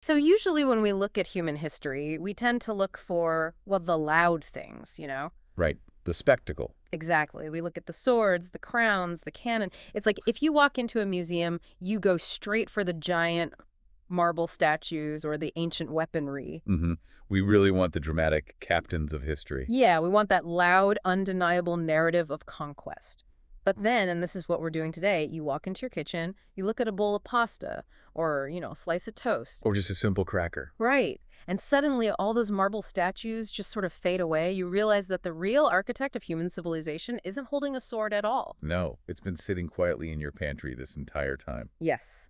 So usually when we look at human history, we tend to look for, well, the loud things, you know? Right. The spectacle. Exactly. We look at the swords, the crowns, the cannon. It's like if you walk into a museum, you go straight for the giant marble statues or the ancient weaponry. hmm We really want the dramatic captains of history. Yeah, we want that loud, undeniable narrative of conquest. But then, and this is what we're doing today, you walk into your kitchen, you look at a bowl of pasta or, a slice of toast. Or just a simple cracker. Right. And suddenly all those marble statues just sort of fade away. You realize that the real architect of human civilization isn't holding a sword at all. No, it's been sitting quietly in your pantry this entire time. Yes.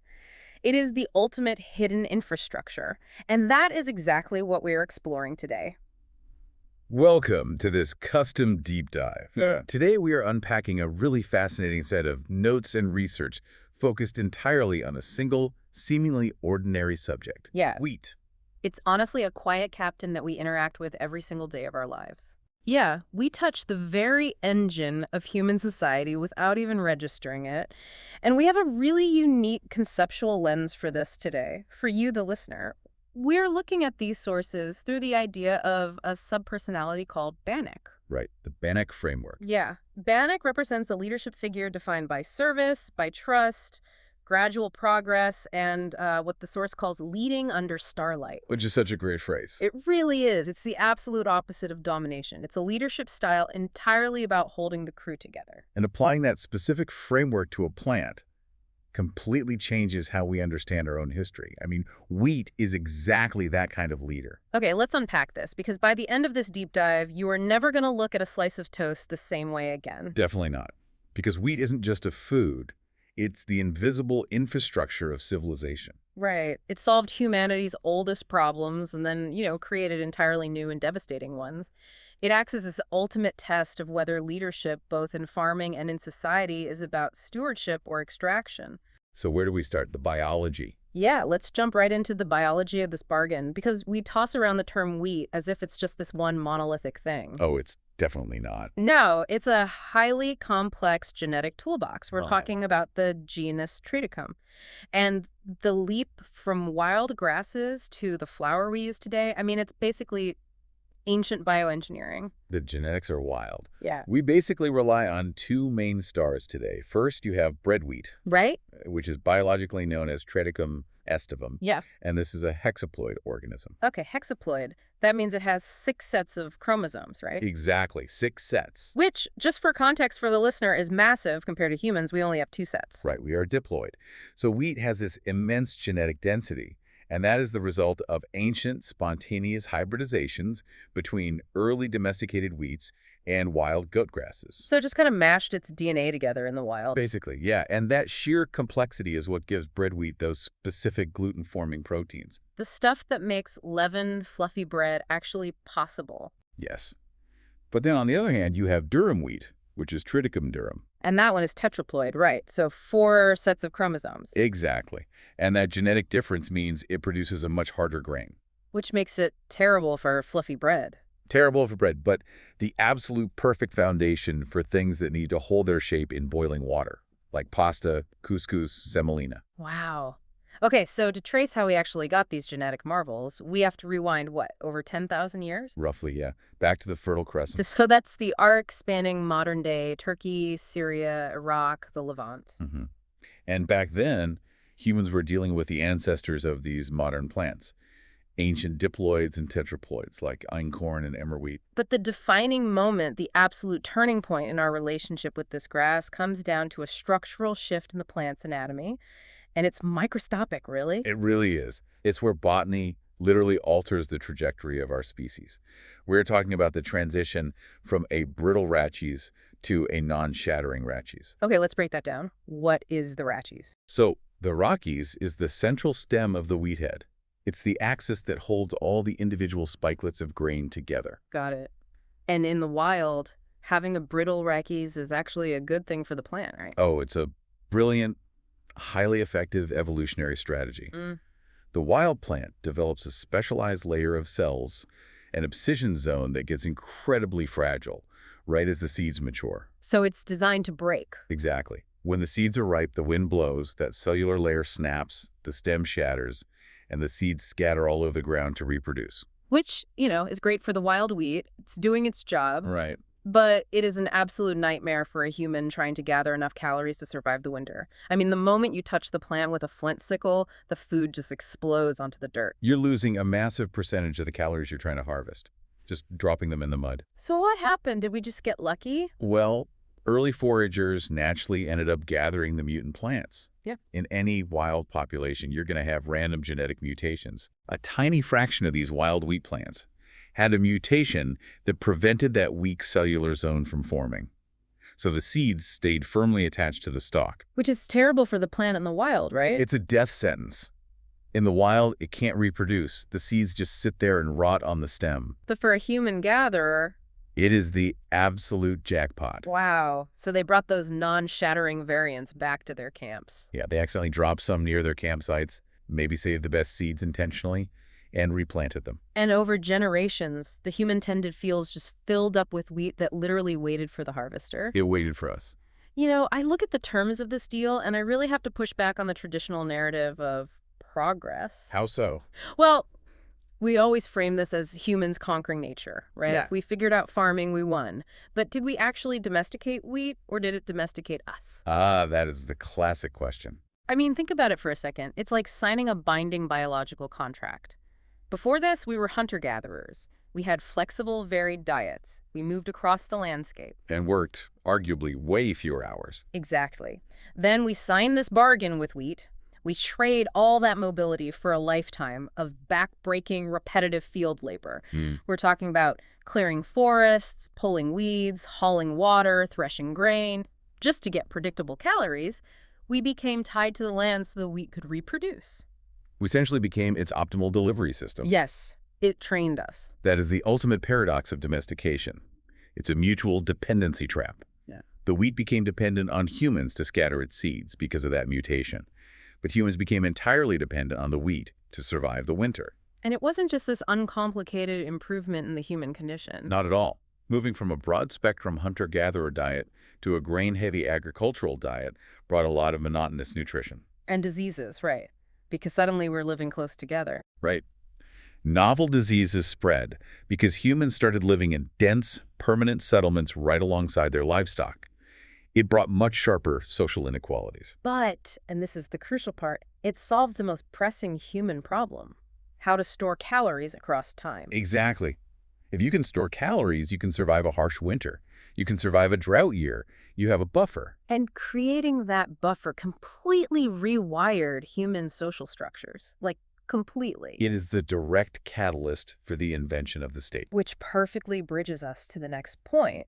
It is the ultimate hidden infrastructure. And that is exactly what we're exploring today. Welcome to this custom deep dive. Yeah. Today we are unpacking a really fascinating set of notes and research focused entirely on a single, seemingly ordinary subject. Yeah. Wheat. It's honestly a quiet captain that we interact with every single day of our lives. Yeah, we touch the very engine of human society without even registering it. And we have a really unique conceptual lens for this today. For you, the listener, we're looking at these sources through the idea of a subpersonality called Bannock. Right, the Bannock framework. Yeah, Bannock represents a leadership figure defined by service, by trust, gradual progress, and what the source calls leading under starlight. Which is such a great phrase. It really is. It's the absolute opposite of domination. It's a leadership style entirely about holding the crew together. And applying that specific framework to a plant completely changes how we understand our own history. I mean, wheat is exactly that kind of leader. Okay, let's unpack this, because by the end of this deep dive, you are never going to look at a slice of toast the same way again. Definitely not. Because wheat isn't just a food, it's the invisible infrastructure of civilization. Right. It solved humanity's oldest problems and then, created entirely new and devastating ones. It acts as this ultimate test of whether leadership, both in farming and in society, is about stewardship or extraction. So where do we start? The biology. Yeah, let's jump right into the biology of this bargain, because we toss around the term wheat as if it's just this one monolithic thing. Oh, it's definitely not. No, it's a highly complex genetic toolbox. We're Wow. talking about the genus Triticum. And the leap from wild grasses to the flour we use today, I mean, it's basically ancient bioengineering. The genetics are wild. Yeah. We basically rely on two main stars today. First, you have bread wheat, Right? which is biologically known as Triticum estivum, Yeah. and this is a hexaploid organism. Okay, hexaploid. That means it has 6 sets of chromosomes, right? Exactly, 6 sets. Which, just for context for the listener, is massive compared to humans. We only have 2 sets. Right, we are diploid. So wheat has this immense genetic density, and that is the result of ancient spontaneous hybridizations between early domesticated wheats and wild goat grasses. So it just kind of mashed its DNA together in the wild. Basically, yeah, and that sheer complexity is what gives bread wheat those specific gluten-forming proteins. The stuff that makes leavened, fluffy bread actually possible. Yes. But then on the other hand, you have durum wheat, which is Triticum durum. And that one is tetraploid, right? So 4 sets of chromosomes. Exactly. And that genetic difference means it produces a much harder grain. Which makes it terrible for fluffy bread. Terrible for bread, but the absolute perfect foundation for things that need to hold their shape in boiling water, like pasta, couscous, semolina. Wow. Okay, so to trace how we actually got these genetic marvels, we have to rewind, what, over 10,000 years? Roughly, yeah. Back to the Fertile Crescent. So that's the arc spanning modern-day Turkey, Syria, Iraq, the Levant. And back then, humans were dealing with the ancestors of these modern plants, ancient diploids and tetraploids like einkorn and emmer wheat. But the defining moment, the absolute turning point in our relationship with this grass, comes down to a structural shift in the plant's anatomy. And it's microscopic, really. It really is. It's where botany literally alters the trajectory of our species. We're talking about the transition from a brittle rachis to a non-shattering rachis. Okay, let's break that down. What is the rachis? So the rachis is the central stem of the wheat head. It's the axis that holds all the individual spikelets of grain together. Got it. And in the wild, having a brittle rachis is actually a good thing for the plant, right? Oh, it's a brilliant, highly effective evolutionary strategy. The wild plant develops a specialized layer of cells, an abscission zone that gets incredibly fragile right as the seeds mature. So it's designed to break. Exactly. When the seeds are ripe, the wind blows, that cellular layer snaps, the stem shatters, and the seeds scatter all over the ground to reproduce. Which, is great for the wild wheat. It's doing its job. Right. But it is an absolute nightmare for a human trying to gather enough calories to survive the winter. I mean, the moment you touch the plant with a flint sickle, the food just explodes onto the dirt. You're losing a massive percentage of the calories you're trying to harvest, just dropping them in the mud. So what happened? Did we just get lucky? Well, early foragers naturally ended up gathering the mutant plants. Yeah. In any wild population, you're going to have random genetic mutations. A tiny fraction of these wild wheat plants had a mutation that prevented that weak cellular zone from forming. So the seeds stayed firmly attached to the stalk. Which is terrible for the plant in the wild, right? It's a death sentence. In the wild, it can't reproduce. The seeds just sit there and rot on the stem. But for a human gatherer... It is the absolute jackpot. Wow. So they brought those non-shattering variants back to their camps. Yeah, they accidentally dropped some near their campsites, maybe saved the best seeds intentionally, and replanted them. And over generations, the human-tended fields just filled up with wheat that literally waited for the harvester. It waited for us. I look at the terms of this deal, and I really have to push back on the traditional narrative of progress. How so? Well, we always frame this as humans conquering nature, right? Yeah. We figured out farming, we won. But did we actually domesticate wheat, or did it domesticate us? Ah, that is the classic question. I mean, think about it for a second. It's like signing a binding biological contract. Before this, we were hunter-gatherers. We had flexible, varied diets. We moved across the landscape. And worked, arguably, way fewer hours. Exactly. Then we signed this bargain with wheat. We trade all that mobility for a lifetime of back-breaking, repetitive field labor. We're talking about clearing forests, pulling weeds, hauling water, threshing grain. Just to get predictable calories, we became tied to the land so the wheat could reproduce. We essentially became its optimal delivery system. Yes, it trained us. That is the ultimate paradox of domestication. It's a mutual dependency trap. Yeah. The wheat became dependent on humans to scatter its seeds because of that mutation. But humans became entirely dependent on the wheat to survive the winter. And it wasn't just this uncomplicated improvement in the human condition. Not at all. Moving from a broad-spectrum hunter-gatherer diet to a grain-heavy agricultural diet brought a lot of monotonous nutrition. And diseases, right. Because suddenly we're living close together. Right. Novel diseases spread because humans started living in dense, permanent settlements right alongside their livestock. It brought much sharper social inequalities. But, and this is the crucial part, it solved the most pressing human problem: how to store calories across time. Exactly. If you can store calories, you can survive a harsh winter. You can survive a drought year. You have a buffer. And creating that buffer completely rewired human social structures. Like, completely. It is the direct catalyst for the invention of the state. Which perfectly bridges us to the next point.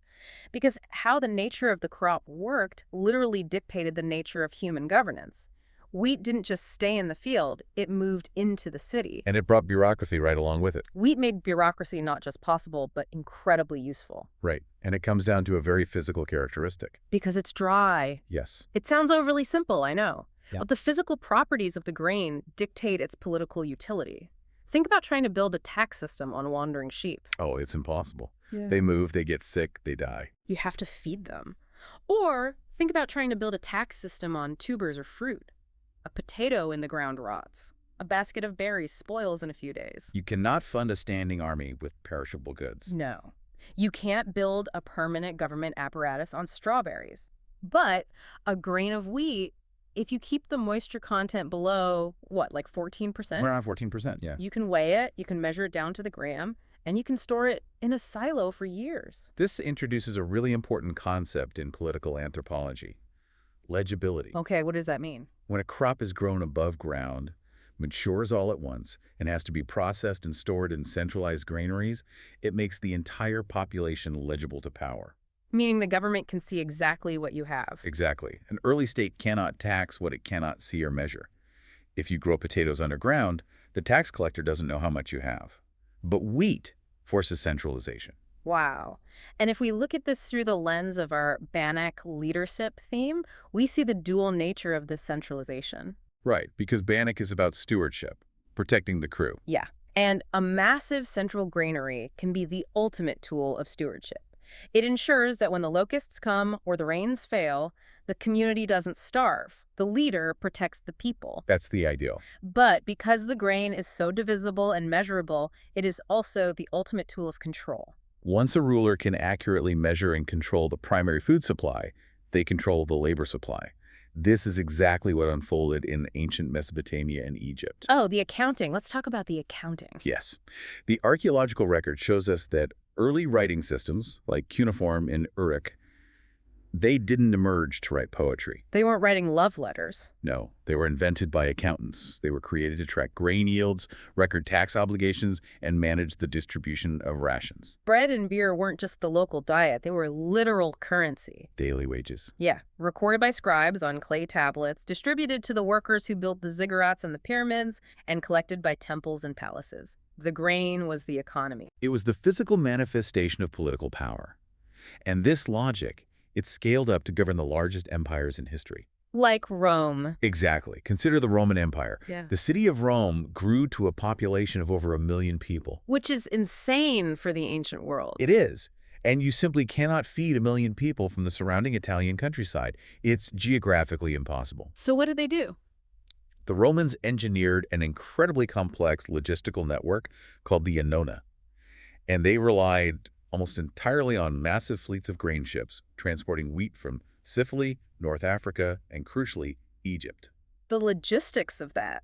Because how the nature of the crop worked literally dictated the nature of human governance. Wheat didn't just stay in the field, it moved into the city. And it brought bureaucracy right along with it. Wheat made bureaucracy not just possible, but incredibly useful. Right. And it comes down to a very physical characteristic. Because it's dry. Yes. It sounds overly simple, I know. Yeah. But the physical properties of the grain dictate its political utility. Think about trying to build a tax system on wandering sheep. Oh, it's impossible. Yeah. They move, they get sick, they die. You have to feed them. Or think about trying to build a tax system on tubers or fruit. A potato in the ground rots. A basket of berries spoils in a few days. You cannot fund a standing army with perishable goods. No. You can't build a permanent government apparatus on strawberries. But a grain of wheat, if you keep the moisture content below, what, like 14%? Around 14%, yeah. You can weigh it, you can measure it down to the gram, and you can store it in a silo for years. This introduces a really important concept in political anthropology: legibility. Okay, what does that mean? When a crop is grown above ground, matures all at once, and has to be processed and stored in centralized granaries, it makes the entire population legible to power. Meaning the government can see exactly what you have. Exactly. An early state cannot tax what it cannot see or measure. If you grow potatoes underground, the tax collector doesn't know how much you have. But wheat forces centralization. Wow. And if we look at this through the lens of our Bannock leadership theme, we see the dual nature of this centralization. Right, because Bannock is about stewardship, protecting the crew. Yeah. And a massive central granary can be the ultimate tool of stewardship. It ensures that when the locusts come or the rains fail, the community doesn't starve. The leader protects the people. That's the ideal. But because the grain is so divisible and measurable, it is also the ultimate tool of control. Once a ruler can accurately measure and control the primary food supply, they control the labor supply. This is exactly what unfolded in ancient Mesopotamia and Egypt. Oh, the accounting. Let's talk about the accounting. Yes. The archaeological record shows us that early writing systems, like cuneiform and Uruk, they didn't emerge to write poetry. They weren't writing love letters. No, they were invented by accountants. They were created to track grain yields, record tax obligations, and manage the distribution of rations. Bread and beer weren't just the local diet. They were literal currency. Daily wages. Yeah, recorded by scribes on clay tablets, distributed to the workers who built the ziggurats and the pyramids, and collected by temples and palaces. The grain was the economy. It was the physical manifestation of political power. And this logic, it scaled up to govern the largest empires in history. Like Rome. Exactly. Consider the Roman Empire. Yeah. The city of Rome grew to a population of over 1 million people. Which is insane for the ancient world. It is. And you simply cannot feed 1 million people from the surrounding Italian countryside. It's geographically impossible. So what did they do? The Romans engineered an incredibly complex logistical network called the Annona. And they relied almost entirely on massive fleets of grain ships transporting wheat from Sicily, North Africa, and crucially, Egypt. The logistics of that.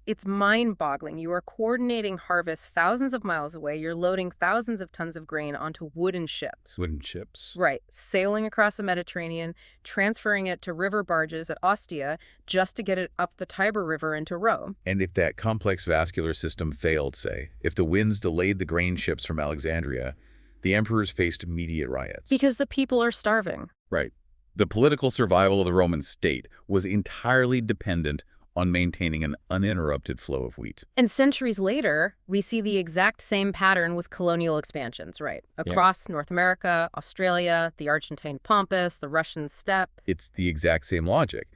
It's mind-boggling. You are coordinating harvests thousands of miles away. You're loading thousands of tons of grain onto wooden ships. Wooden ships. Right. Sailing across the Mediterranean, transferring it to river barges at Ostia just to get it up the Tiber River into Rome. And if that complex vascular system failed, say, if the winds delayed the grain ships from Alexandria, the emperors faced immediate riots. Because the people are starving. Right. The political survival of the Roman state was entirely dependent on maintaining an uninterrupted flow of wheat. And centuries later, we see the exact same pattern with colonial expansions, right? Across North America, Australia, the Argentine pampas, the Russian steppe. It's the exact same logic.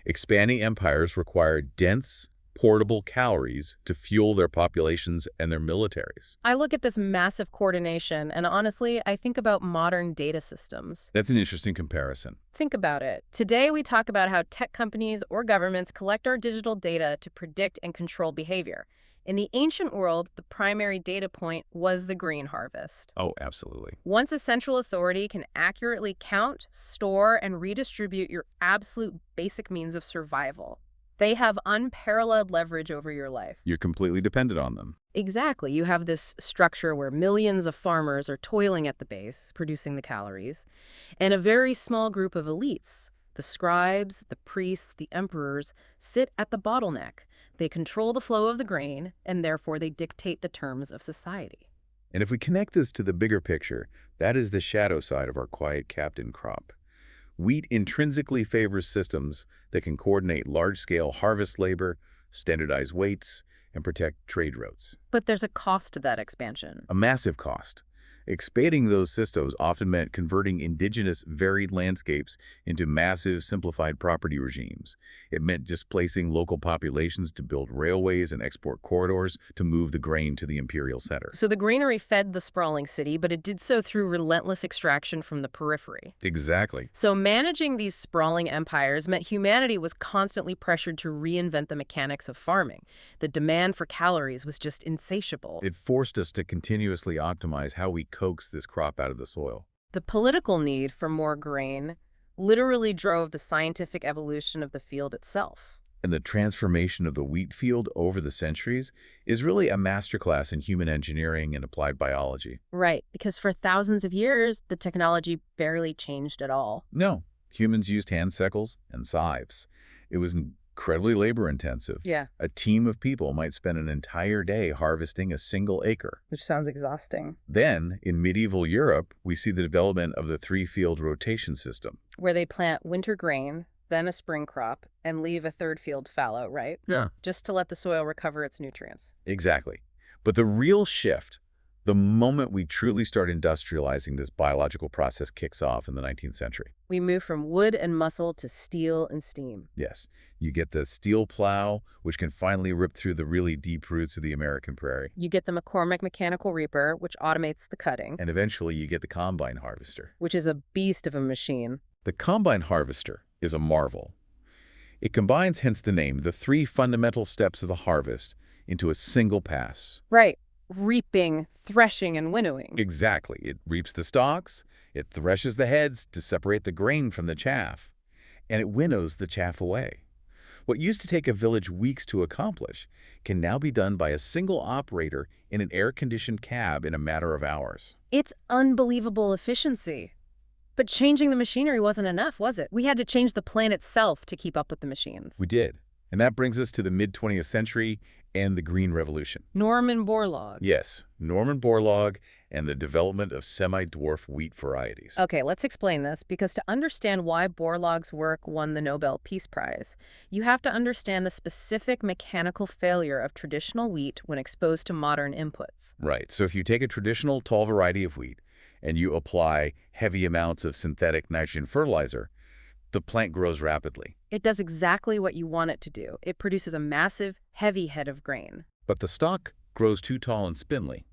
Expanding empires require dense, portable calories to fuel their populations and their militaries. I look at this massive coordination, and honestly, I think about modern data systems. That's an interesting comparison. Think about it. Today, we talk about how tech companies or governments collect our digital data to predict and control behavior. In the ancient world, the primary data point was the grain harvest. Oh, absolutely. Once a central authority can accurately count, store, and redistribute your absolute basic means of survival, they have unparalleled leverage over your life. You're completely dependent on them. Exactly. You have this structure where millions of farmers are toiling at the base, producing the calories, and a very small group of elites, the scribes, the priests, the emperors, sit at the bottleneck. They control the flow of the grain, and therefore they dictate the terms of society. And if we connect this to the bigger picture, that is the shadow side of our quiet captain crop. Wheat intrinsically favors systems that can coordinate large-scale harvest labor, standardize weights, and protect trade routes. But there's a cost to that expansion. A massive cost. Expanding those systems often meant converting indigenous varied landscapes into massive simplified property regimes. It meant displacing local populations to build railways and export corridors to move the grain to the imperial center. So the granary fed the sprawling city, but it did so through relentless extraction from the periphery. Exactly. So managing these sprawling empires meant humanity was constantly pressured to reinvent the mechanics of farming. The demand for calories was just insatiable. It forced us to continuously optimize how we coax this crop out of the soil. The political need for more grain literally drove the scientific evolution of the field itself. And the transformation of the wheat field over the centuries is really a masterclass in human engineering and applied biology. Right, because for thousands of years, the technology barely changed at all. No, humans used hand sickles and scythes. It was incredibly labor-intensive. Yeah. A team of people might spend an entire day harvesting a single acre. Which sounds exhausting. Then, in medieval Europe, we see the development of the three-field rotation system. Where they plant winter grain, then a spring crop, and leave a third field fallow, right? Yeah. Just to let the soil recover its nutrients. Exactly. But the real shift The moment we truly start industrializing, this biological process kicks off in the 19th century. We move from wood and muscle to steel and steam. Yes, you get the steel plow, which can finally rip through the really deep roots of the American prairie. You get the McCormick mechanical reaper, which automates the cutting, And eventually you get the combine harvester. which is a beast of a machine. The combine harvester is a marvel. It combines, hence the name, the three fundamental steps of the harvest into a single pass. Right. Reaping, threshing, and winnowing. Exactly. It reaps the stalks, it threshes the heads to separate the grain from the chaff, and it winnows the chaff away. What used to take a village weeks to accomplish can now be done by a single operator in an air-conditioned cab in a matter of hours. It's unbelievable efficiency. But changing the machinery wasn't enough, was it? We had to change the plant itself to keep up with the machines. We did. And that brings us to the mid-20th century and the Green Revolution. Norman Borlaug. Yes, Norman Borlaug and the development of semi-dwarf wheat varieties. Okay, let's explain this, because to understand why Borlaug's work won the Nobel Peace Prize, you have to understand the specific mechanical failure of traditional wheat when exposed to modern inputs. Right, so if you take a traditional tall variety of wheat and you apply heavy amounts of synthetic nitrogen fertilizer, the plant grows rapidly. It does exactly what you want it to do. It produces a massive, heavy head of grain. But the stalk grows too tall and spindly.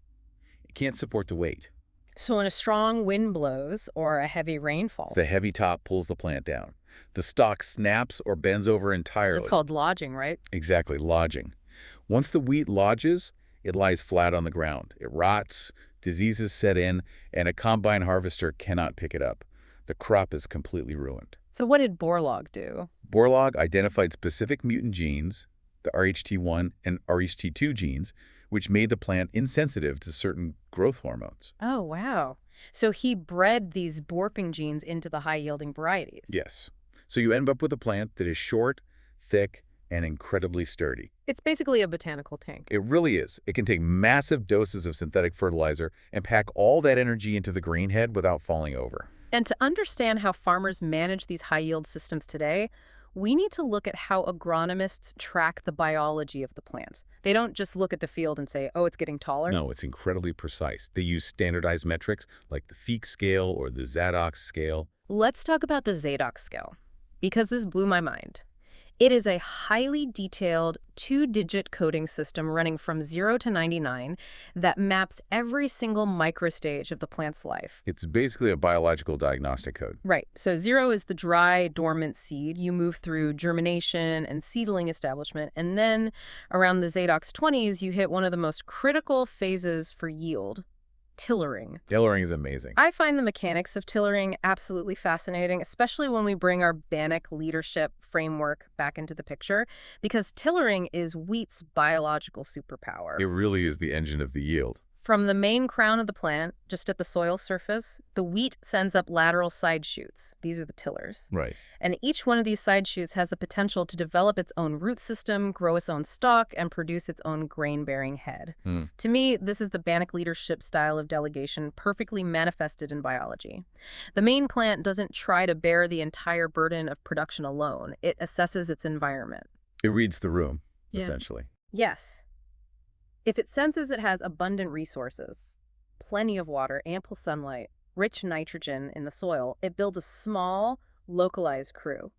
It can't support the weight. So when a strong wind blows or a heavy rainfall, The heavy top pulls the plant down. The stalk snaps or bends over entirely. it's called lodging, right? Exactly, lodging. Once the wheat lodges, it lies flat on the ground. It rots, diseases set in, and a combine harvester cannot pick it up. The crop is completely ruined. So what did Borlaug do? Borlaug identified specific mutant genes, the RHT1 and RHT2 genes, which made the plant insensitive to certain growth hormones. Oh, wow. So he bred these borping genes into the high-yielding varieties. Yes. So you end up with a plant that is short, thick, and incredibly sturdy. It's basically a botanical tank. It really is. It can take massive doses of synthetic fertilizer and pack all that energy into the grain head without falling over. And to understand how farmers manage these high-yield systems today, we need to look at how agronomists track the biology of the plant. They don't just look at the field and say, oh, it's getting taller. No, it's incredibly precise. They use standardized metrics like the Feek scale or the Zadok scale. Let's talk about the Zadok scale, because this blew my mind. It is a highly detailed two-digit coding system running from 0 to 99 that maps every single microstage of the plant's life. It's basically a biological diagnostic code. Right. So 0 is the dry, dormant seed. You move through germination and seedling establishment, and then around the Zadok's 20s, you hit one of the most critical phases for yield, tillering. Tillering is amazing. I find the mechanics of tillering absolutely fascinating, especially when we bring our Bannock leadership framework back into the picture, because tillering is wheat's biological superpower. It really is the engine of the yield. From the main crown of the plant, just at the soil surface, the wheat sends up lateral side shoots. These are the tillers. Right. And each one of these side shoots has the potential to develop its own root system, grow its own stalk, and produce its own grain-bearing head. To me, this is the Bannock leadership style of delegation perfectly manifested in biology. The main plant doesn't try to bear the entire burden of production alone. It assesses its environment. It reads the room, Yeah. essentially. Yes. If it senses it has abundant resources, plenty of water, ample sunlight, rich nitrogen in the soil, it builds a small, localized crew.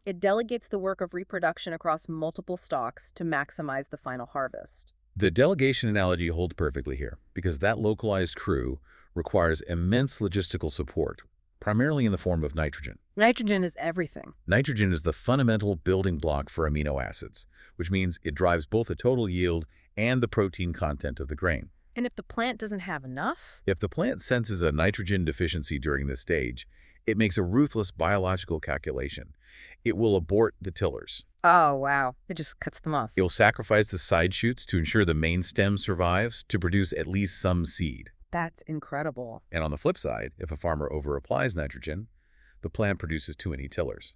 It delegates the work of reproduction across multiple stalks to maximize the final harvest. The delegation analogy holds perfectly here because that localized crew requires immense logistical support, primarily in the form of nitrogen. Nitrogen is everything. Nitrogen is the fundamental building block for amino acids, which means it drives both the total yield and the protein content of the grain. And if the plant doesn't have enough? If the plant senses a nitrogen deficiency during this stage, it makes a ruthless biological calculation. It will abort the tillers. Oh, wow. It just cuts them off. It will sacrifice the side shoots to ensure the main stem survives to produce at least some seed. That's incredible. And on the flip side, if a farmer overapplies nitrogen, the plant produces too many tillers.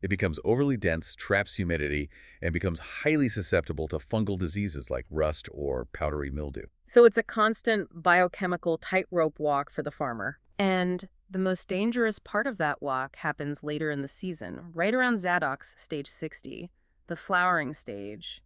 It becomes overly dense, traps humidity, and becomes highly susceptible to fungal diseases like rust or powdery mildew. So it's a constant biochemical tightrope walk for the farmer. And the most dangerous part of that walk happens later in the season, right around Zadok's stage 60, the flowering stage.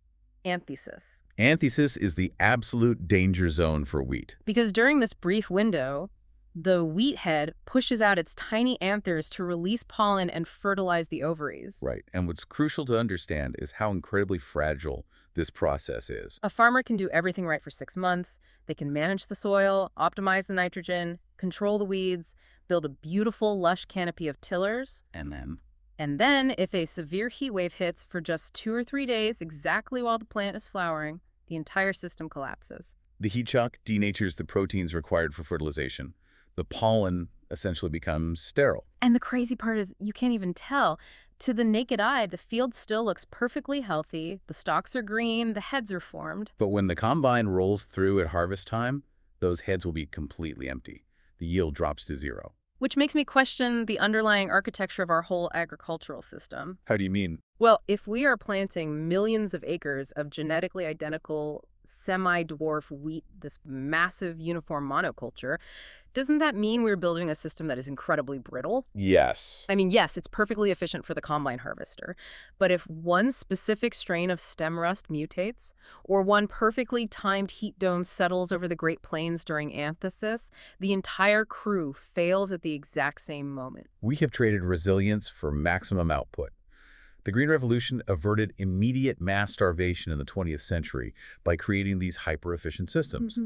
anthesis. Anthesis is the absolute danger zone for wheat. Because during this brief window, the wheat head pushes out its tiny anthers to release pollen and fertilize the ovaries. Right. And what's crucial to understand is how incredibly fragile this process is. A farmer can do everything right for 6 months. They can manage the soil, optimize the nitrogen, control the weeds, build a beautiful, lush canopy of tillers. And then, if a severe heat wave hits for just 2 or 3 days, exactly while the plant is flowering, the entire system collapses. The heat shock denatures the proteins required for fertilization. The pollen essentially becomes sterile. And the crazy part is you can't even tell. To the naked eye, the field still looks perfectly healthy. The stalks are green, the heads are formed. But when the combine rolls through at harvest time, those heads will be completely empty. The yield drops to zero. Which makes me question the underlying architecture of our whole agricultural system. How do you mean? Well, if we are planting millions of acres of genetically identical semi-dwarf wheat, this massive uniform monoculture, doesn't that mean we're building a system that is incredibly brittle? Yes. I mean, yes, it's perfectly efficient for the combine harvester, but if one specific strain of stem rust mutates, or one perfectly timed heat dome settles over the Great Plains during anthesis, the entire crew fails at the exact same moment. We have traded resilience for maximum output. The Green Revolution averted immediate mass starvation in the 20th century by creating these hyper-efficient systems.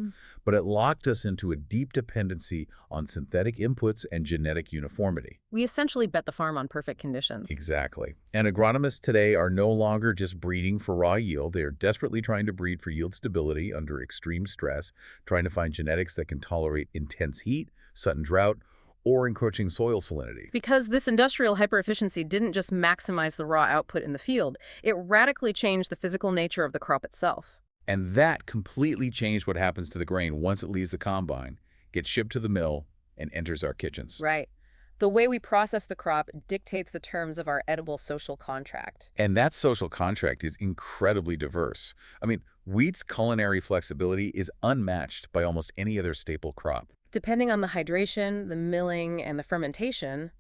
But it locked us into a deep dependency on synthetic inputs and genetic uniformity. We essentially bet the farm on perfect conditions. Exactly. And agronomists today are no longer just breeding for raw yield. They are desperately trying to breed for yield stability under extreme stress, trying to find genetics that can tolerate intense heat, sudden drought, or encroaching soil salinity. Because this industrial hyperefficiency didn't just maximize the raw output in the field, it radically changed the physical nature of the crop itself. And that completely changed what happens to the grain once it leaves the combine, gets shipped to the mill, and enters our kitchens. Right. The way we process the crop dictates the terms of our edible social contract. And that social contract is incredibly diverse. I mean, wheat's culinary flexibility is unmatched by almost any other staple crop. Depending on the hydration, the milling, and the fermentation,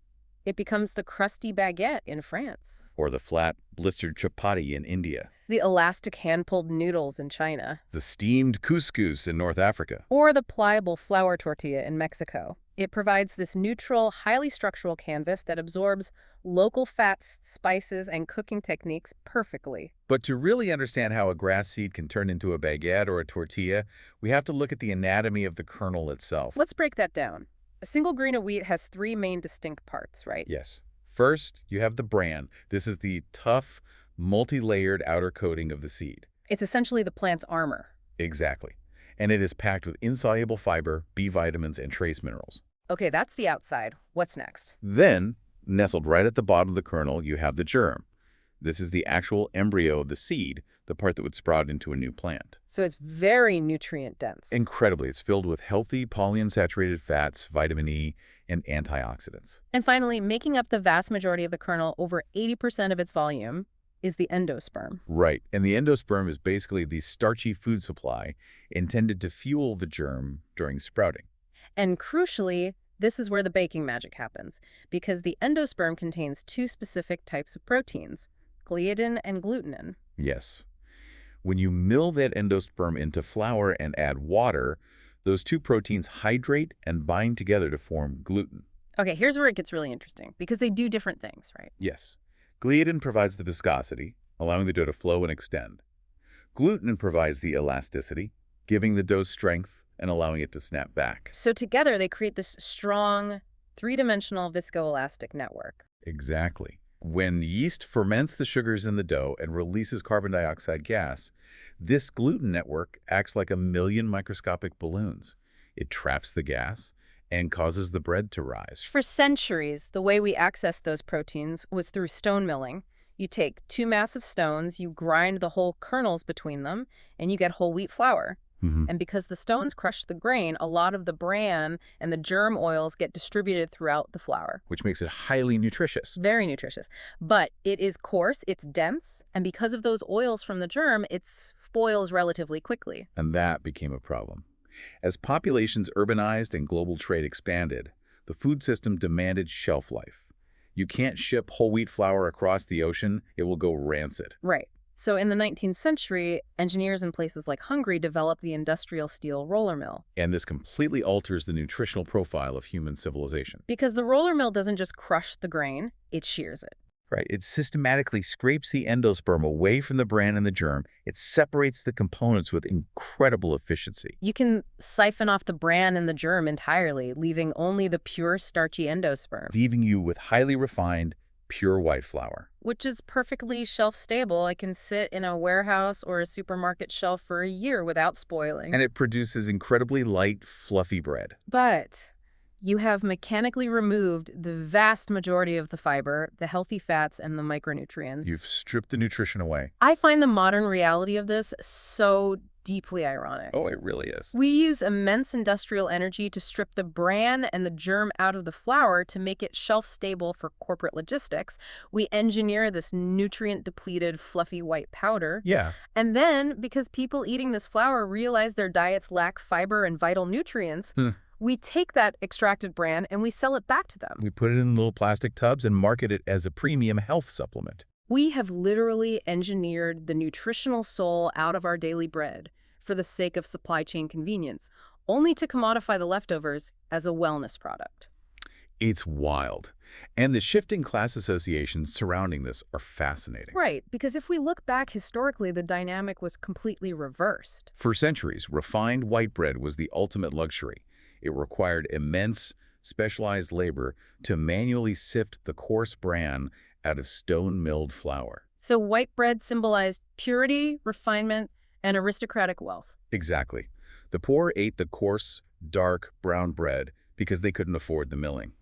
it becomes the crusty baguette in France. Or the flat, blistered chapati in India. The elastic hand-pulled noodles in China. The steamed couscous in North Africa. Or the pliable flour tortilla in Mexico. It provides this neutral, highly structural canvas that absorbs local fats, spices, and cooking techniques perfectly. But to really understand how a grass seed can turn into a baguette or a tortilla, we have to look at the anatomy of the kernel itself. Let's break that down. A single grain of wheat has 3 main distinct parts, right? Yes. First, you have the bran. This is the tough, multi-layered outer coating of the seed. It's essentially the plant's armor. Exactly. And it is packed with insoluble fiber, B vitamins, and trace minerals. Okay, that's the outside. What's next? Then, nestled right at the bottom of the kernel, you have the germ. This is the actual embryo of the seed, the part that would sprout into a new plant. So it's very nutrient dense. Incredibly, it's filled with healthy polyunsaturated fats, vitamin E, and antioxidants. And finally, making up the vast majority of the kernel, over 80% of its volume, is the endosperm. Right, and the endosperm is basically the starchy food supply intended to fuel the germ during sprouting. And crucially, this is where the baking magic happens, because the endosperm contains 2 specific types of proteins, gliadin and glutenin. Yes. When you mill that endosperm into flour and add water, those 2 proteins hydrate and bind together to form gluten. Okay, here's where it gets really interesting, because they do different things, right? Yes. Gliadin provides the viscosity, allowing the dough to flow and extend. Gluten provides the elasticity, giving the dough strength and allowing it to snap back. So together they create this strong, 3-dimensional viscoelastic network. Exactly. When yeast ferments the sugars in the dough and releases carbon dioxide gas, this gluten network acts like a million microscopic balloons. It traps the gas and causes the bread to rise. For centuries, the way we accessed those proteins was through stone milling. You take 2 massive stones, you grind the whole kernels between them, and you get whole wheat flour. And because the stones crush the grain, a lot of the bran and the germ oils get distributed throughout the flour. Which makes it highly nutritious. Very nutritious. But it is coarse, it's dense, and because of those oils from the germ, it spoils relatively quickly. And that became a problem. As populations urbanized and global trade expanded, the food system demanded shelf life. You can't ship whole wheat flour across the ocean, it will go rancid. Right. So in the 19th century, engineers in places like Hungary developed the industrial steel roller mill. And this completely alters the nutritional profile of human civilization. Because the roller mill doesn't just crush the grain, it shears it. Right. It systematically scrapes the endosperm away from the bran and the germ. It separates the components with incredible efficiency. You can siphon off the bran and the germ entirely, leaving only the pure starchy endosperm, Leaving you with highly refined, pure white flour. which is perfectly shelf-stable. It can sit in a warehouse or a supermarket shelf for a year without spoiling. And it produces incredibly light, fluffy bread. But you have mechanically removed the vast majority of the fiber, the healthy fats, and the micronutrients. You've stripped the nutrition away. I find the modern reality of this so deeply ironic. Oh, it really is. We use immense industrial energy to strip the bran and the germ out of the flour to make it shelf-stable for corporate logistics. We engineer this nutrient-depleted, fluffy white powder. Yeah. And then, because people eating this flour realize their diets lack fiber and vital nutrients, we take that extracted bran and we sell it back to them. We put it in little plastic tubs and market it as a premium health supplement. We have literally engineered the nutritional soul out of our daily bread for the sake of supply chain convenience, only to commodify the leftovers as a wellness product. It's wild. And the shifting class associations surrounding this are fascinating. Right, because if we look back historically, the dynamic was completely reversed. For centuries, refined white bread was the ultimate luxury. It required immense, specialized labor to manually sift the coarse bran out of stone-milled flour. So white bread symbolized purity, refinement, and aristocratic wealth. Exactly. The poor ate the coarse, dark, brown bread because they couldn't afford the milling.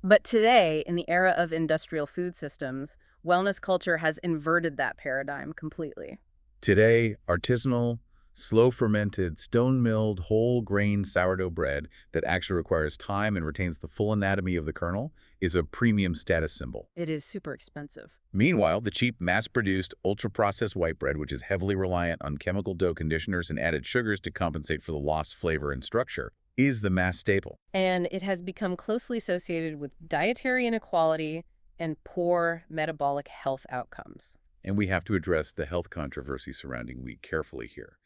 But today, in the era of industrial food systems, wellness culture has inverted that paradigm completely. Today, artisanal, slow-fermented, stone-milled, whole-grain sourdough bread that actually requires time and retains the full anatomy of the kernel is a premium status symbol. It is super expensive. Meanwhile, the cheap, mass-produced, ultra-processed white bread, which is heavily reliant on chemical dough conditioners and added sugars to compensate for the lost flavor and structure, is the mass staple. And it has become closely associated with dietary inequality and poor metabolic health outcomes. And we have to address the health controversy surrounding wheat carefully here,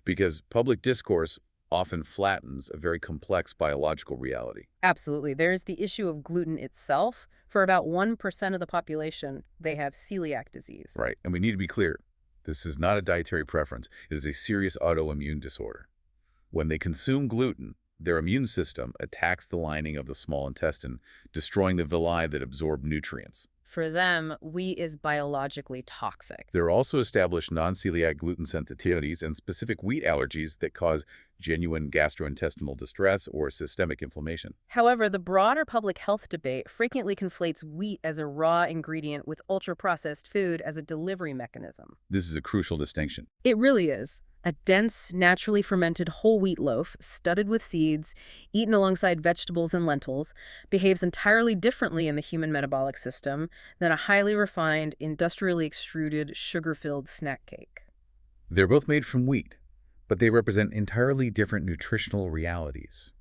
because public discourse often flattens a very complex biological reality. Absolutely. There's the issue of gluten itself. For about 1% of the population, they have celiac disease. Right, and we need to be clear. This is not a dietary preference. It is a serious autoimmune disorder. When they consume gluten, their immune system attacks the lining of the small intestine, destroying the villi that absorb nutrients. For them, wheat is biologically toxic. There are also established non-celiac gluten sensitivities and specific wheat allergies that cause genuine gastrointestinal distress or systemic inflammation. However, the broader public health debate frequently conflates wheat as a raw ingredient with ultra-processed food as a delivery mechanism. This is a crucial distinction. It really is. A dense, naturally fermented whole wheat loaf, studded with seeds, eaten alongside vegetables and lentils, behaves entirely differently in the human metabolic system than a highly refined, industrially extruded, sugar-filled snack cake. They're both made from wheat, but they represent entirely different nutritional realities.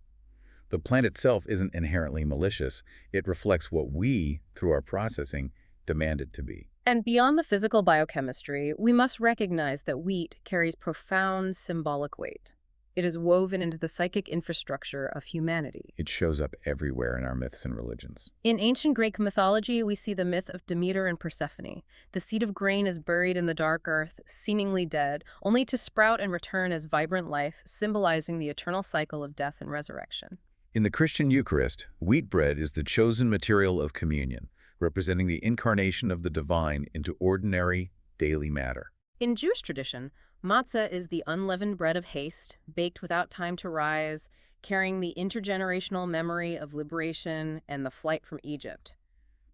The plant itself isn't inherently malicious. It reflects what we, through our processing, demand it to be. And beyond the physical biochemistry, we must recognize that wheat carries profound symbolic weight. It is woven into the psychic infrastructure of humanity. It shows up everywhere in our myths and religions. In ancient Greek mythology, we see the myth of Demeter and Persephone. The seed of grain is buried in the dark earth, seemingly dead, only to sprout and return as vibrant life, symbolizing the eternal cycle of death and resurrection. In the Christian Eucharist, wheat bread is the chosen material of communion, representing the incarnation of the divine into ordinary, daily matter. In Jewish tradition, matzah is the unleavened bread of haste, baked without time to rise, carrying the intergenerational memory of liberation and the flight from Egypt.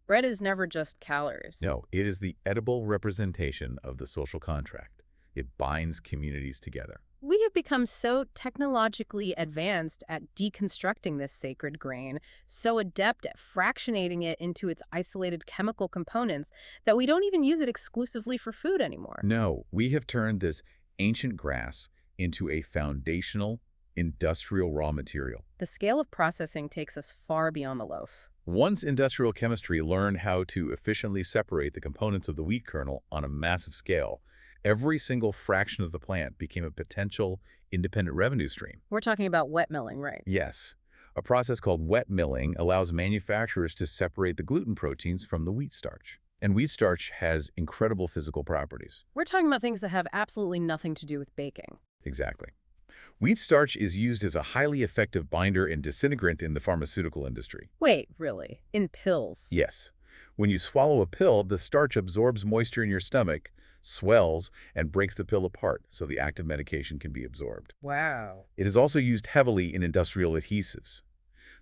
Bread is never just calories. No, it is the edible representation of the social contract. It binds communities together. We have become so technologically advanced at deconstructing this sacred grain, so adept at fractionating it into its isolated chemical components, that we don't even use it exclusively for food anymore. No, we have turned this ancient grass into a foundational, industrial raw material. The scale of processing takes us far beyond the loaf. Once industrial chemistry learned how to efficiently separate the components of the wheat kernel on a massive scale, Every single fraction of the plant became a potential independent revenue stream. We're talking about wet milling, right? Yes, a process called wet milling allows manufacturers to separate the gluten proteins from the wheat starch. And wheat starch has incredible physical properties. We're talking about things that have absolutely nothing to do with baking. Exactly. Wheat starch is used as a highly effective binder and disintegrant in the pharmaceutical industry. Wait, really? In pills? Yes. When you swallow a pill, the starch absorbs moisture in your stomach, swells, and breaks the pill apart so the active medication can be absorbed. Wow. It is also used heavily in industrial adhesives.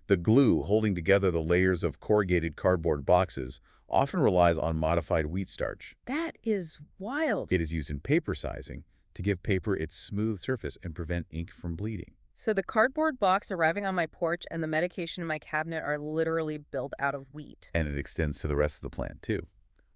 The glue holding together the layers of corrugated cardboard boxes often relies on modified wheat starch. That is wild. It is used in paper sizing to give paper its smooth surface and prevent ink from bleeding. So the cardboard box arriving on my porch and the medication in my cabinet are literally built out of wheat. And it extends to the rest of the plant, too.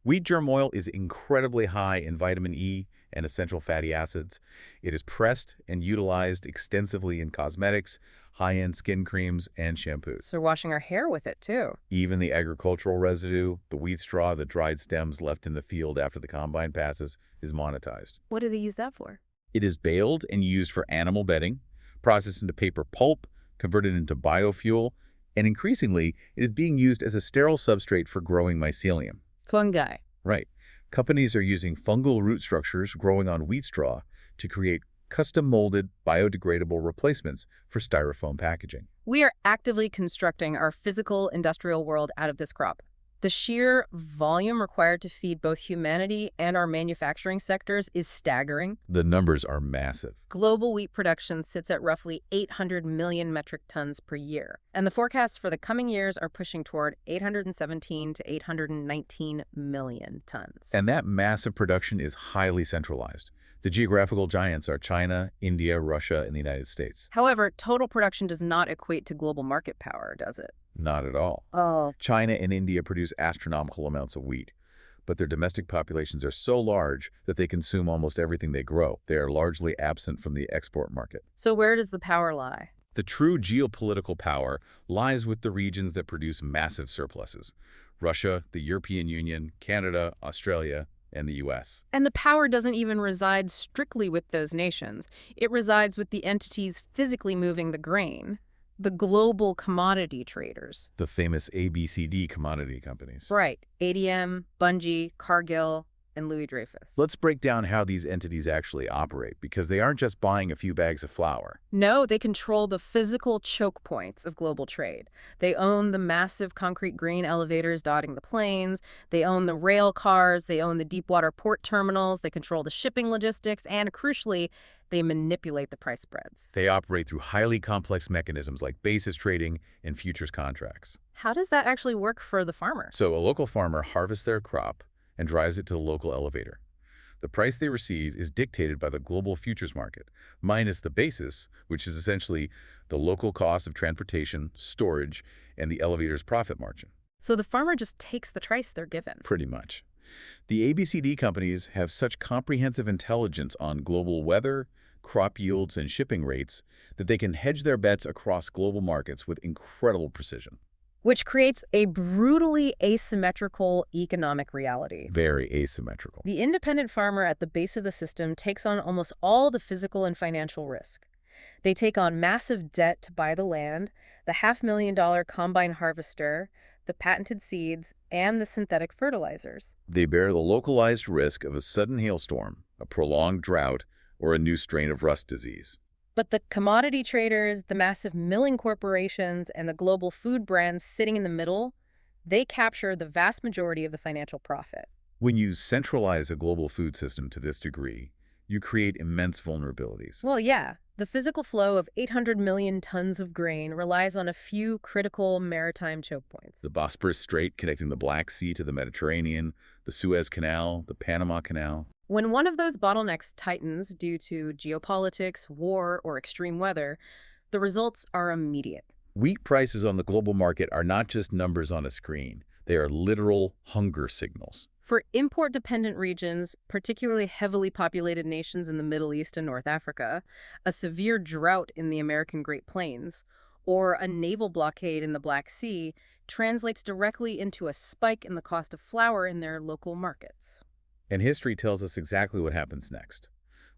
Wheat germ oil is incredibly high in vitamin E and essential fatty acids. It is pressed and utilized extensively in cosmetics, high-end skin creams, and shampoos. So we're washing our hair with it, too. Even the agricultural residue, the wheat straw, the dried stems left in the field after the combine passes, is monetized. What do they use that for? It is baled and used for animal bedding, processed into paper pulp, converted into biofuel, and increasingly, it is being used as a sterile substrate for growing mycelium. Fungi. Right. Companies are using fungal root structures growing on wheat straw to create custom-molded, biodegradable replacements for styrofoam packaging. We are actively constructing our physical industrial world out of this crop. The sheer volume required to feed both humanity and our manufacturing sectors is staggering. The numbers are massive. Global wheat production sits at roughly 800 million metric tons per year, and the forecasts for the coming years are pushing toward 817 to 819 million tons. And that massive production is highly centralized. The geographical giants are China, India, Russia, and the United States. However, total production does not equate to global market power, does it? Not at all. Oh. China and India produce astronomical amounts of wheat, but their domestic populations are so large that they consume almost everything they grow. They are largely absent from the export market. So where does the power lie? The true geopolitical power lies with the regions that produce massive surpluses. Russia, the European Union, Canada, Australia, and the U.S. And the power doesn't even reside strictly with those nations. It resides with the entities physically moving the grain, the global commodity traders. The famous ABCD commodity companies. Right. ADM, Bunge, Cargill, and Louis Dreyfus. Let's break down how these entities actually operate, because they aren't just buying a few bags of flour. No, they control the physical choke points of global trade. They own the massive concrete grain elevators dotting the plains. They own the rail cars. They own the deep-water port terminals. They control the shipping logistics. And crucially, they manipulate the price spreads. They operate through highly complex mechanisms like basis trading and futures contracts. How does that actually work for the farmer? So a local farmer harvests their crop and drives it to the local elevator. The price they receive is dictated by the global futures market, minus the basis, which is essentially the local cost of transportation, storage, and the elevator's profit margin. So the farmer just takes the price they're given. Pretty much. The ABCD companies have such comprehensive intelligence on global weather, crop yields, and shipping rates that they can hedge their bets across global markets with incredible precision. Which creates a brutally asymmetrical economic reality. Very asymmetrical. The independent farmer at the base of the system takes on almost all the physical and financial risk. They take on massive debt to buy the land, the $500,000 combine harvester, the patented seeds, and the synthetic fertilizers. They bear the localized risk of a sudden hailstorm, a prolonged drought, or a new strain of rust disease. But the commodity traders, the massive milling corporations, and the global food brands sitting in the middle, they capture the vast majority of the financial profit. When you centralize a global food system to this degree, you create immense vulnerabilities. Well, yeah. The physical flow of 800 million tons of grain relies on a few critical maritime choke points. The Bosporus Strait connecting the Black Sea to the Mediterranean, the Suez Canal, the Panama Canal. When one of those bottlenecks tightens due to geopolitics, war, or extreme weather, the results are immediate. Wheat prices on the global market are not just numbers on a screen. They are literal hunger signals. For import-dependent regions, particularly heavily populated nations in the Middle East and North Africa, a severe drought in the American Great Plains, or a naval blockade in the Black Sea translates directly into a spike in the cost of flour in their local markets. And history tells us exactly what happens next.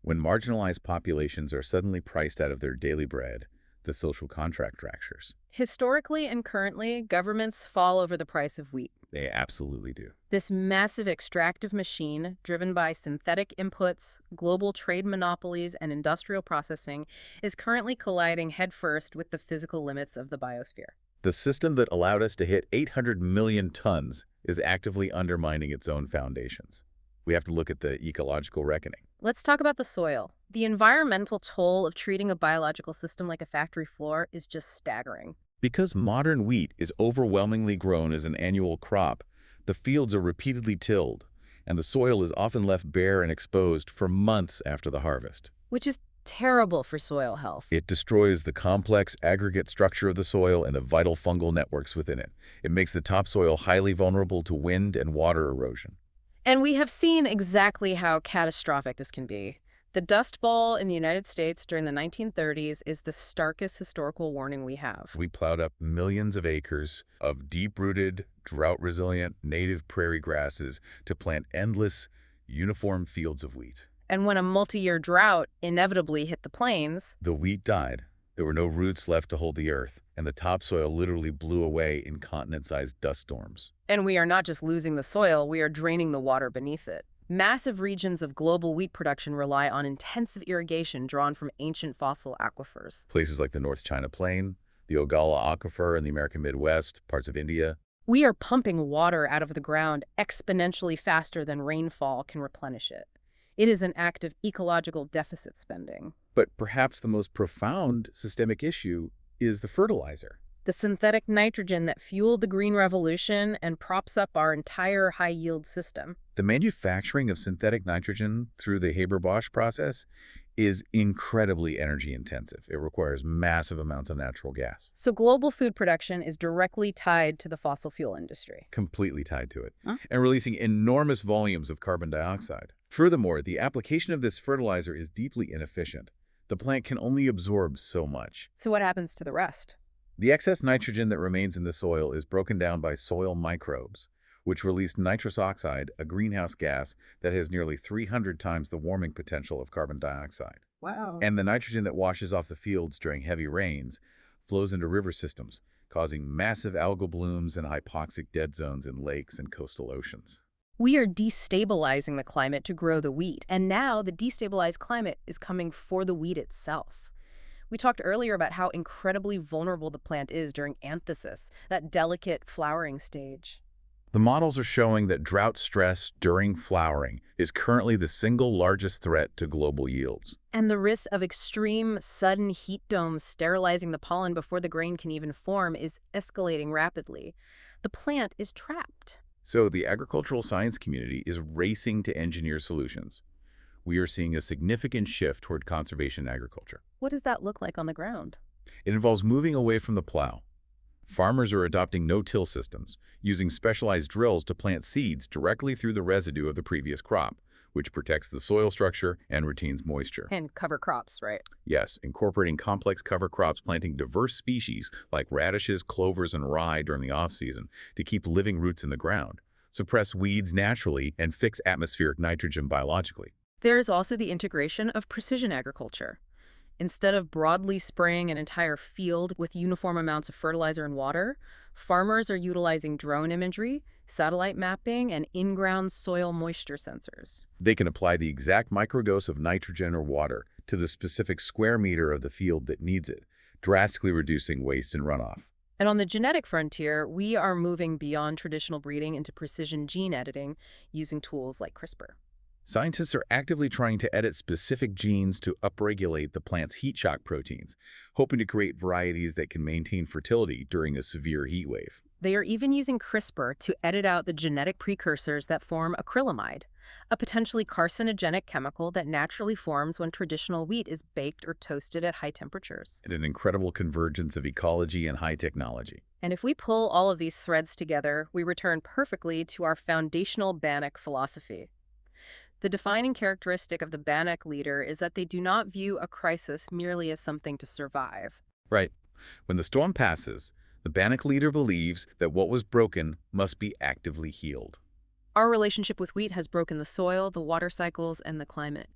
When marginalized populations are suddenly priced out of their daily bread, the social contract fractures. Historically and currently, governments fall over the price of wheat. They absolutely do. This massive extractive machine, driven by synthetic inputs, global trade monopolies, and industrial processing, is currently colliding headfirst with the physical limits of the biosphere. The system that allowed us to hit 800 million tons is actively undermining its own foundations. We have to look at the ecological reckoning. Let's talk about the soil. The environmental toll of treating a biological system like a factory floor is just staggering. Because modern wheat is overwhelmingly grown as an annual crop, the fields are repeatedly tilled, and the soil is often left bare and exposed for months after the harvest. Which is terrible for soil health. It destroys the complex aggregate structure of the soil and the vital fungal networks within it. It makes the topsoil highly vulnerable to wind and water erosion. And we have seen exactly how catastrophic this can be. The Dust Bowl in the United States during the 1930s is the starkest historical warning we have. We plowed up millions of acres of deep-rooted, drought-resilient native prairie grasses to plant endless, uniform fields of wheat. And when a multi-year drought inevitably hit the plains, The wheat died. There were no roots left to hold the earth, and the topsoil literally blew away in continent-sized dust storms. and we are not just losing the soil, we are draining the water beneath it. Massive regions of global wheat production rely on intensive irrigation drawn from ancient fossil aquifers. Places like the North China Plain, the Ogalla Aquifer in the American Midwest, parts of India. We are pumping water out of the ground exponentially faster than rainfall can replenish it. It is an act of ecological deficit spending. But perhaps the most profound systemic issue is the fertilizer. The synthetic nitrogen that fueled the Green Revolution and props up our entire high-yield system. The manufacturing of synthetic nitrogen through the Haber-Bosch process is incredibly energy intensive. It requires massive amounts of natural gas. So global food production is directly tied to the fossil fuel industry. Completely tied to it, Huh? and releasing enormous volumes of carbon dioxide. Furthermore, the application of this fertilizer is deeply inefficient. The plant can only absorb so much. So what happens to the rest? The excess nitrogen that remains in the soil is broken down by soil microbes, which release nitrous oxide, a greenhouse gas that has nearly 300 times the warming potential of carbon dioxide. Wow. And the nitrogen that washes off the fields during heavy rains flows into river systems, causing massive algal blooms and hypoxic dead zones in lakes and coastal oceans. We are destabilizing the climate to grow the wheat, and now the destabilized climate is coming for the wheat itself. We talked earlier about how incredibly vulnerable the plant is during anthesis, that delicate flowering stage. The models are showing that drought stress during flowering is currently the single largest threat to global yields. And the risk of extreme, sudden heat domes sterilizing the pollen before the grain can even form is escalating rapidly. The plant is trapped. So the agricultural science community is racing to engineer solutions. We are seeing a significant shift toward conservation agriculture. What does that look like on the ground? It involves moving away from the plow. Farmers are adopting no-till systems, using specialized drills to plant seeds directly through the residue of the previous crop, which protects the soil structure and retains moisture. And cover crops, right? Yes, incorporating complex cover crops, planting diverse species like radishes, clovers, and rye during the off-season to keep living roots in the ground, suppress weeds naturally, and fix atmospheric nitrogen biologically. There is also the integration of precision agriculture. Instead of broadly spraying an entire field with uniform amounts of fertilizer and water, farmers are utilizing drone imagery, satellite mapping, and in-ground soil moisture sensors. They can apply the exact microdose of nitrogen or water to the specific square meter of the field that needs it, drastically reducing waste and runoff. And on the genetic frontier, we are moving beyond traditional breeding into precision gene editing using tools like CRISPR. Scientists are actively trying to edit specific genes to upregulate the plant's heat shock proteins, hoping to create varieties that can maintain fertility during a severe heat wave. They are even using CRISPR to edit out the genetic precursors that form acrylamide, a potentially carcinogenic chemical that naturally forms when traditional wheat is baked or toasted at high temperatures. And an incredible convergence of ecology and high technology. And if we pull all of these threads together, we return perfectly to our foundational Bannock philosophy. The defining characteristic of the Bannock leader is that they do not view a crisis merely as something to survive. Right. When the storm passes, the Bannock leader believes that what was broken must be actively healed. Our relationship with wheat has broken the soil, the water cycles, and the climate.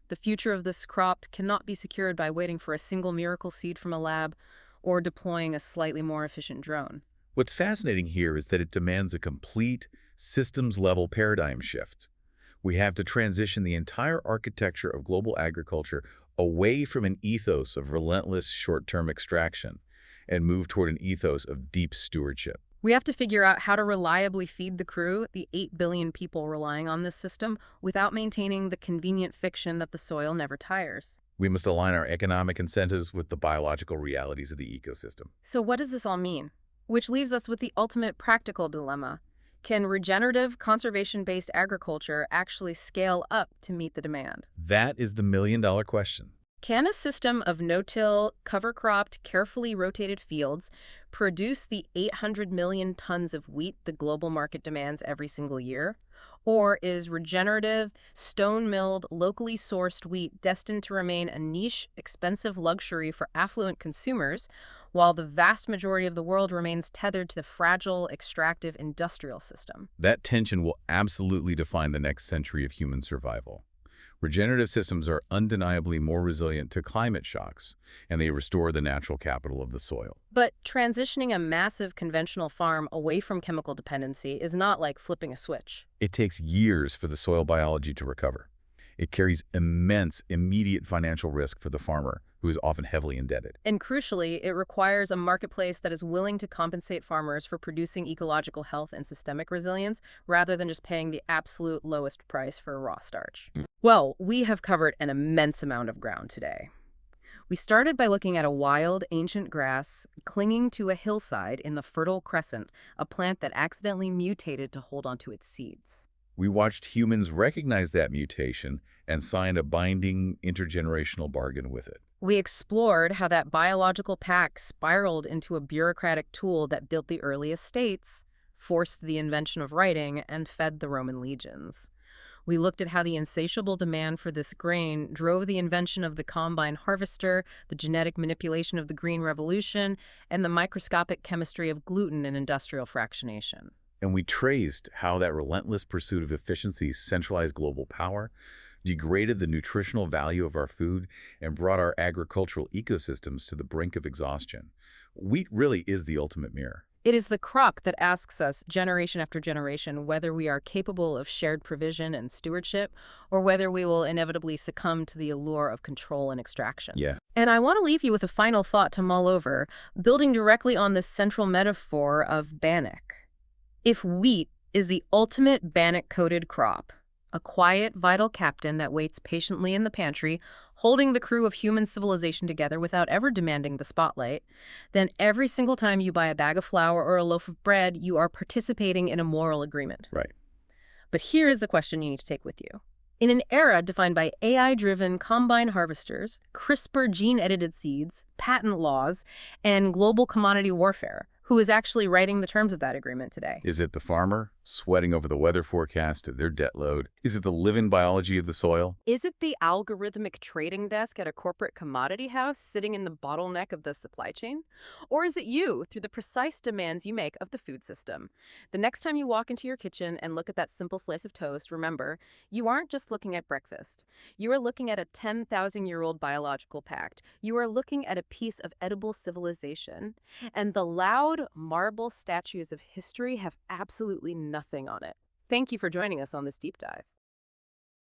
The future of this crop cannot be secured by waiting for a single miracle seed from a lab or deploying a slightly more efficient drone. What's fascinating here is that it demands a complete, systems-level paradigm shift. We have to transition the entire architecture of global agriculture away from an ethos of relentless short-term extraction and move toward an ethos of deep stewardship. We have to figure out how to reliably feed the crew, the 8 billion people relying on this system, without maintaining the convenient fiction that the soil never tires. We must align our economic incentives with the biological realities of the ecosystem. So what does this all mean? Which leaves us with the ultimate practical dilemma. Can regenerative, conservation-based agriculture actually scale up to meet the demand? That is the million-dollar question. Can a system of no-till, cover-cropped, carefully rotated fields produce the 800 million tons of wheat the global market demands every single year? Or is regenerative, stone-milled, locally sourced wheat destined to remain a niche, expensive luxury for affluent consumers, while the vast majority of the world remains tethered to the fragile, extractive industrial system? That tension will absolutely define the next century of human survival. Regenerative systems are undeniably more resilient to climate shocks, and they restore the natural capital of the soil. But transitioning a massive conventional farm away from chemical dependency is not like flipping a switch. It takes years for the soil biology to recover. It carries immense, immediate financial risk for the farmer, who is often heavily indebted. And crucially, it requires a marketplace that is willing to compensate farmers for producing ecological health and systemic resilience, rather than just paying the absolute lowest price for raw starch. Well, we have covered an immense amount of ground today. We started by looking at a wild, ancient grass clinging to a hillside in the Fertile Crescent, a plant that accidentally mutated to hold onto its seeds. We watched humans recognize that mutation and sign a binding intergenerational bargain with it. We explored how that biological pact spiraled into a bureaucratic tool that built the earliest states, forced the invention of writing, and fed the Roman legions. We looked at how the insatiable demand for this grain drove the invention of the combine harvester, the genetic manipulation of the Green Revolution, and the microscopic chemistry of gluten and industrial fractionation. And we traced how that relentless pursuit of efficiency centralized global power, degraded the nutritional value of our food, and brought our agricultural ecosystems to the brink of exhaustion. Wheat really is the ultimate mirror. It is the crop that asks us, generation after generation, whether we are capable of shared provision and stewardship, or whether we will inevitably succumb to the allure of control and extraction. Yeah. And I want to leave you with a final thought to mull over, building directly on this central metaphor of Bannock. If wheat is the ultimate Bannock-coated crop, a quiet, vital captain that waits patiently in the pantry, holding the crew of human civilization together without ever demanding the spotlight, then every single time you buy a bag of flour or a loaf of bread, you are participating in a moral agreement. Right. But here is the question you need to take with you. In an era defined by AI-driven combine harvesters, CRISPR gene-edited seeds, patent laws, and global commodity warfare, who is actually writing the terms of that agreement today? Is it the farmer, sweating over the weather forecast of their debt load? Is it the living biology of the soil? Is it the algorithmic trading desk at a corporate commodity house sitting in the bottleneck of the supply chain? Or is it you, through the precise demands you make of the food system? The next time you walk into your kitchen and look at that simple slice of toast, remember, you aren't just looking at breakfast. You are looking at a 10,000-year-old biological pact. You are looking at a piece of edible civilization. And the loud marble statues of history have absolutely nothing on it. Thank you for joining us on this deep dive.